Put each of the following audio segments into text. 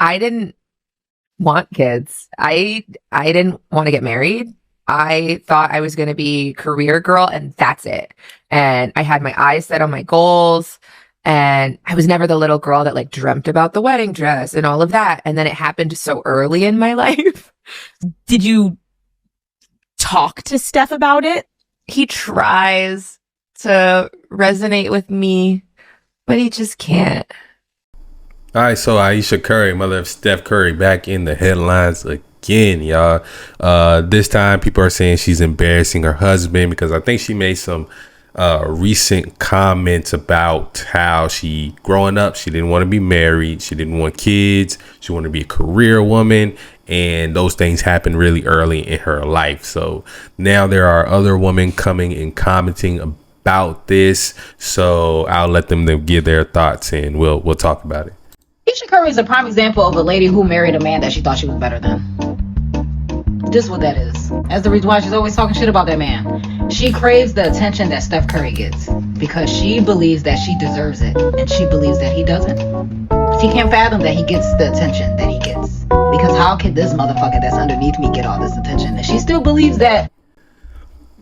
I didn't want kids. I didn't want to get married. I thought I was going to be career girl and that's it. And I had my eyes set on my goals, and I was never the little girl that like dreamt about the wedding dress and all of that. And then it happened so early in my life. Did you talk to Steph about it? He tries to resonate with me, but he just can't. All right, so Ayesha Curry, mother of Steph Curry, back in the headlines again, y'all. This time people are saying she's embarrassing her husband because I think she made some recent comments about how she, growing up, she didn't want to be married, she didn't want kids, she wanted to be a career woman, and those things happened really early in her life. So now there are other women coming and commenting about this, so I'll let them give their thoughts and we'll talk about it. Ayesha Curry is a prime example of a lady who married a man that she thought she was better than. This is what that is. That's the reason why she's always talking shit about that man. She craves the attention that Steph Curry gets because she believes that she deserves it, and she believes that he doesn't. She can't fathom that he gets the attention that he gets. Because how could this motherfucker that's underneath me get all this attention? And she still believes that.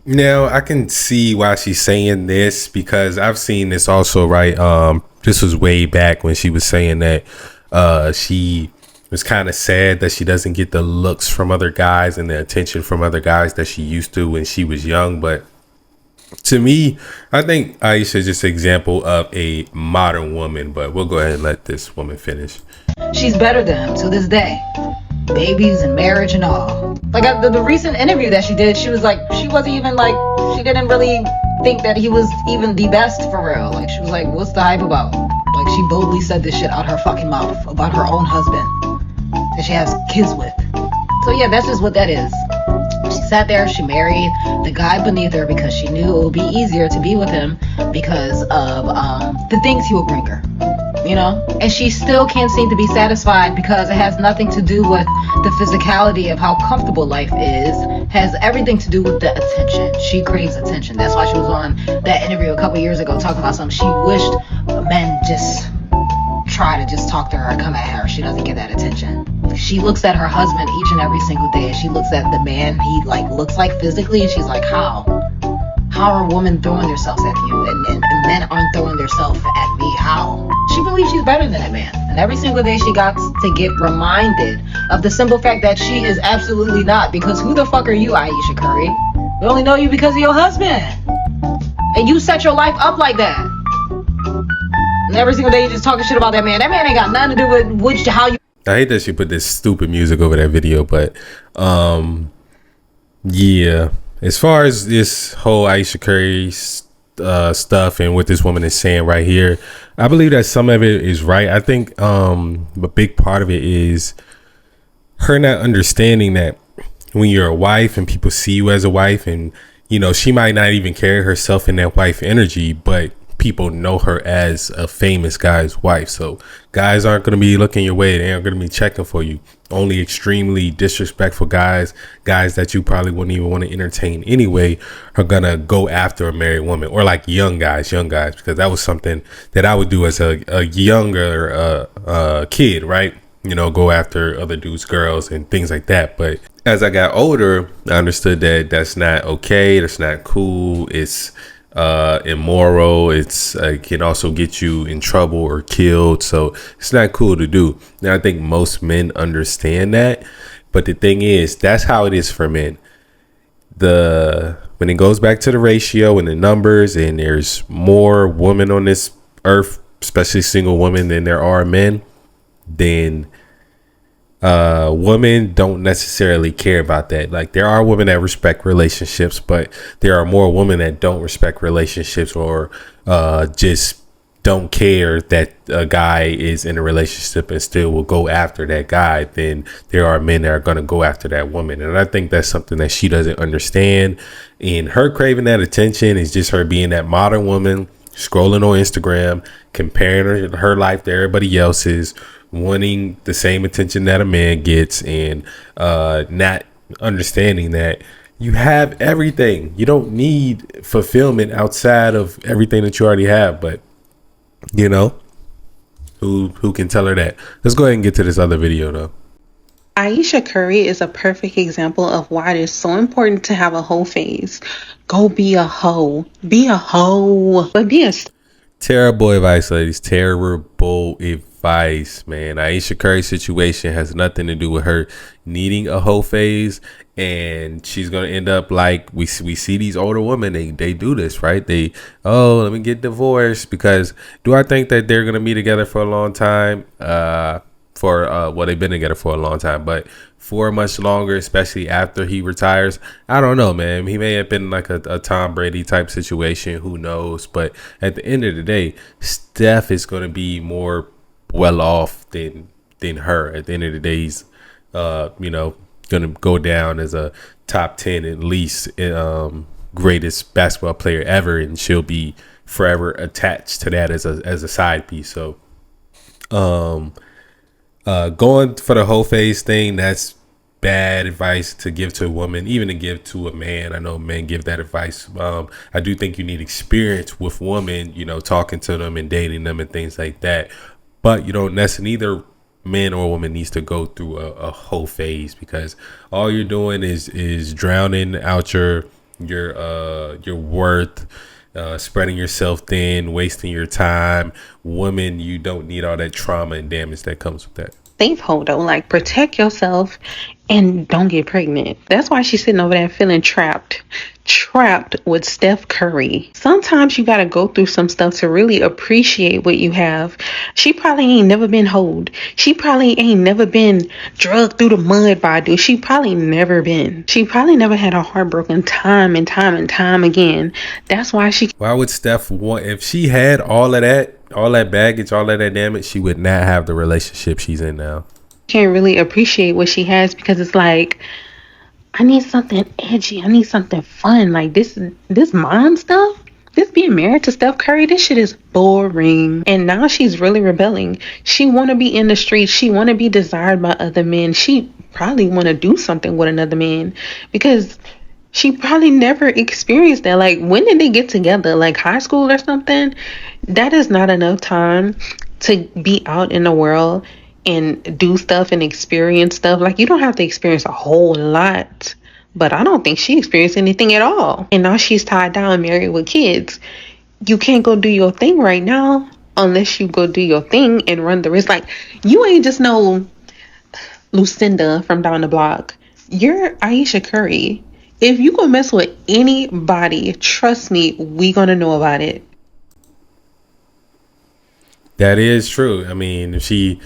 Now, I can see why she's saying this because I've seen this also, right? This was way back when she was saying that she was kind of sad that she doesn't get the looks from other guys and the attention from other guys that she used to when she was young. But to me, I think Ayesha is just an example of a modern woman. But we'll go ahead and let this woman finish. She's better than him to this day. Babies and marriage and all. Like the recent interview that she did, she was like, she wasn't even like, she didn't really think that he was even the best for real. Like, she was like, what's the hype about? Like, she boldly said this shit out her fucking mouth about her own husband that she has kids with. So yeah, that's just what that is. She sat there, she married the guy beneath her because she knew it would be easier to be with him because of the things he would bring her, you know? And she still can't seem to be satisfied because it has nothing to do with the physicality of how comfortable life is. Has everything to do with the attention. She craves attention. That's why she was on that interview a couple years ago talking about something. She wished men just try to just talk to her and come at her. She doesn't get that attention. She looks at her husband each and every single day, and she looks at the man he like looks like physically, and she's like, how are women throwing themselves at you and men aren't throwing themselves at me? How? She believes she's better than that man, and every single day she got to get reminded of the simple fact that she is absolutely not. Because who the fuck are you, Ayesha Curry? We only know you because of your husband, and you set your life up like that. And every single day you just talking shit about that man. That man ain't got nothing to do with which how you. I hate that she put this stupid music over that video, but yeah. As far as this whole Ayesha Curry stuff and what this woman is saying right here, I believe that some of it is right. I think a big part of it is her not understanding that when you're a wife and people see you as a wife, and you know, she might not even carry herself in that wife energy, but people know her as a famous guy's wife. So guys aren't going to be looking your way. They aren't going to be checking for you. Only extremely disrespectful guys that you probably wouldn't even want to entertain anyway, are going to go after a married woman, or like young guys, because that was something that I would do as a younger kid, right? You know, go after other dudes' girls and things like that. But as I got older, I understood that that's not okay. That's not cool. It's immoral. It's can also get you in trouble or killed, so it's not cool to do. Now I think most men understand that, but the thing is, that's how it is for men. When it goes back to the ratio and the numbers, and there's more women on this earth, especially single women, than there are men, then women don't necessarily care about that. Like, there are women that respect relationships, but there are more women that don't respect relationships, or just don't care that a guy is in a relationship and still will go after that guy, than there are men that are going to go after that woman. And I think that's something that she doesn't understand. And her craving that attention is just her being that modern woman, scrolling on Instagram, comparing her life to everybody else's, wanting the same attention that a man gets, and not understanding that you have everything. You don't need fulfillment outside of everything that you already have. But you know, Who can tell her that? Let's go ahead and get to this other video though. Ayesha Curry is a perfect example of why it is so important to have a hoe phase. Go be a hoe. Be a hoe. But be a Terrible advice, ladies. Terrible advice, man. Ayesha Curry's situation has nothing to do with her needing a hoe phase, and she's gonna end up like we see these older women. They do this, right? Let me get divorced because do I think that they're gonna be together for a long time? They've been together for a long time, but for much longer, especially after he retires. I don't know, man. He may have been like a Tom Brady type situation. Who knows? But at the end of the day, Steph is going to be more well off than her. At the end of the day, he's going to go down as a top 10 at least greatest basketball player ever, and she'll be forever attached to that as a side piece. So, going for the whole phase thing, that's bad advice to give to a woman, even to give to a man. I know men give that advice. I do think you need experience with women, talking to them and dating them and things like that. But you don't necessarily, neither man or woman needs to go through a whole phase, because all you're doing is drowning out your worth, spreading yourself thin, wasting your time. Women, you don't need all that trauma and damage that comes with that. safe hoe though. Like, protect yourself and don't get pregnant. That's why she's sitting over there feeling trapped with Steph Curry. Sometimes you gotta go through some stuff to really appreciate what you have. She probably ain't never been hoed. She probably ain't never been drugged through the mud by a dude. She probably never had her heart broken time and time again. That's why why would Steph want, if she had all of that baggage, all of that damage, she would not have the relationship she's in now. Can't really appreciate what she has, because it's like, I need something edgy. I need something fun. Like this mom stuff, this being married to Steph Curry, this shit is boring. And now she's really rebelling. She want to be in the streets. She want to be desired by other men. She probably want to do something with another man, because she probably never experienced that. Like, when did they get together? Like high school or something? That is not enough time to be out in the world and do stuff and experience stuff. Like, you don't have to experience a whole lot, but I don't think she experienced anything at all. And now she's tied down, married with kids. You can't go do your thing right now unless you go do your thing and run the risk. Like, you ain't just no Lucinda from down the block. You're Ayesha Curry. If you gonna mess with anybody, trust me, we gonna know about it. That is true. I mean, if she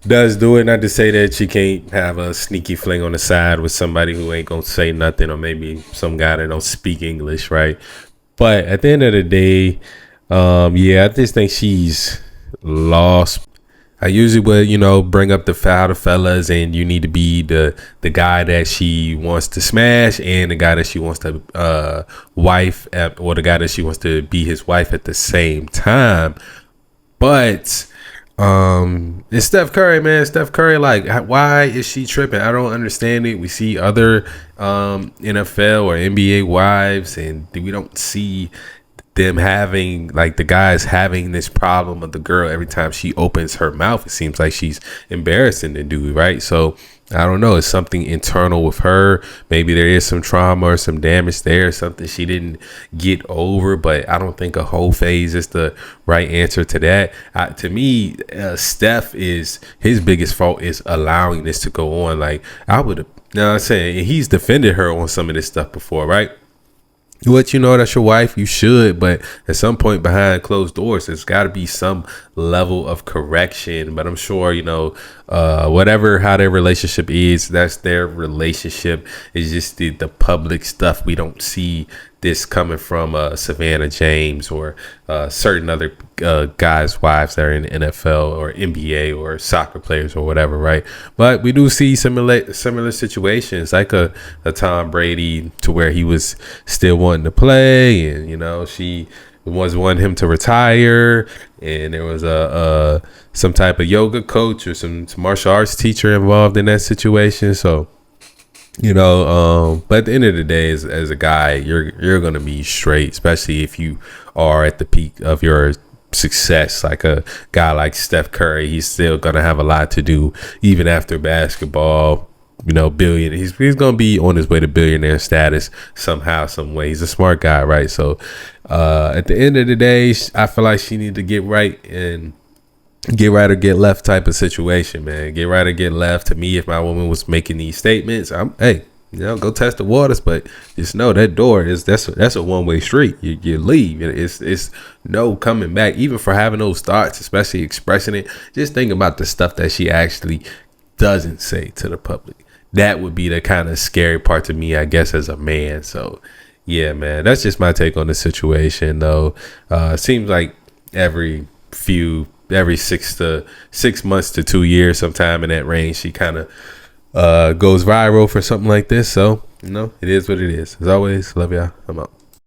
does do it, not to say that she can't have a sneaky fling on the side with somebody who ain't gonna say nothing, or maybe some guy that don't speak English, right? But at the end of the day, I just think she's lost. I usually would, bring up the fellas, and you need to be the guy that she wants to smash, and the guy that she wants to wife, or the guy that she wants to be his wife at the same time. But it's Steph Curry, man. Steph Curry, like, why is she tripping? I don't understand it. We see other NFL or NBA wives, and we don't see them having, like, the guys having this problem of the girl every time she opens her mouth. It seems like she's embarrassing the dude, right? So I don't know. It's something internal with her. Maybe there is some trauma or some damage there, something she didn't get over. But I don't think a whole phase is the right answer to that. To me, Steph, is his biggest fault is allowing this to go on. Like, I would have, I'm saying, he's defended her on some of this stuff before, right? That's your wife, you should, but at some point behind closed doors, there's got to be some level of correction. But I'm sure, how their relationship is, that's their relationship. It's just the public stuff. We don't see this coming from Savannah James or certain other guys' wives that are in the NFL or NBA or soccer players or whatever, right? But we do see similar situations, like a Tom Brady, to where he was still wanting to play, and she was wanting him to retire, and there was some type of yoga coach or some martial arts teacher involved in that situation. So but at the end of the day, as a guy, you're gonna be straight, especially if you are at the peak of your success like a guy like Steph Curry. He's still gonna have a lot to do even after basketball. You know, billion. He's gonna be on his way to billionaire status somehow, some way. He's a smart guy, right? So, at the end of the day, I feel like she need to get right and get right or get left type of situation, man. Get right or get left. To me, if my woman was making these statements, hey, go test the waters, but just know that door that's a one way street. You leave. It's no coming back. Even for having those thoughts, especially expressing it. Just think about the stuff that she actually doesn't say to the public. That would be the kind of scary part to me, I guess, as a man. So, yeah, man, that's just my take on the situation, though. Seems like every 6 months to 2 years, sometime in that range, she kind of goes viral for something like this. So, it is what it is. As always, love y'all. I'm out.